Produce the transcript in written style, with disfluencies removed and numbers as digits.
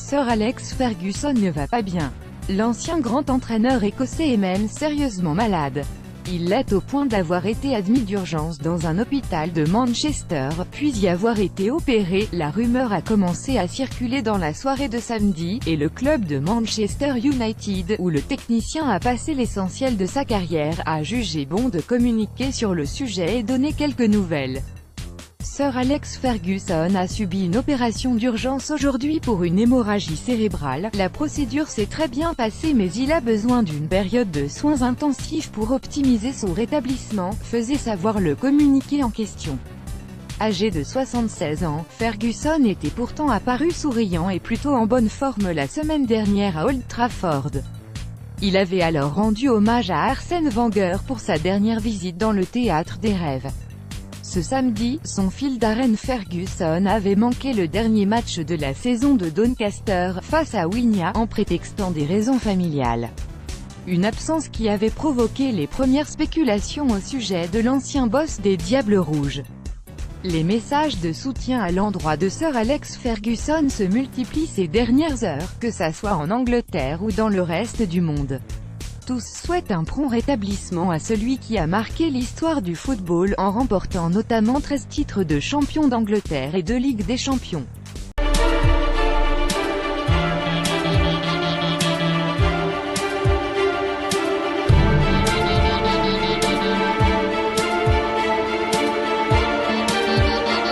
Sir Alex Ferguson ne va pas bien. L'ancien grand entraîneur écossais est même sérieusement malade. Il l'est au point d'avoir été admis d'urgence dans un hôpital de Manchester, puis y avoir été opéré. La rumeur a commencé à circuler dans la soirée de samedi, et le club de Manchester United, où le technicien a passé l'essentiel de sa carrière, a jugé bon de communiquer sur le sujet et donner quelques nouvelles. Sir Alex Ferguson a subi une opération d'urgence aujourd'hui pour une hémorragie cérébrale. La procédure s'est très bien passée mais il a besoin d'une période de soins intensifs pour optimiser son rétablissement, faisait savoir le communiqué en question. Âgé de 76 ans, Ferguson était pourtant apparu souriant et plutôt en bonne forme la semaine dernière à Old Trafford. Il avait alors rendu hommage à Arsène Wenger pour sa dernière visite dans le théâtre des rêves. Ce samedi, son fils Darren Ferguson avait manqué le dernier match de la saison de Doncaster, face à Wynyard, en prétextant des raisons familiales. Une absence qui avait provoqué les premières spéculations au sujet de l'ancien boss des Diables Rouges. Les messages de soutien à l'endroit de Sir Alex Ferguson se multiplient ces dernières heures, que ça soit en Angleterre ou dans le reste du monde. Tous souhaitent un prompt rétablissement à celui qui a marqué l'histoire du football, en remportant notamment 13 titres de champion d'Angleterre et de Ligue des Champions.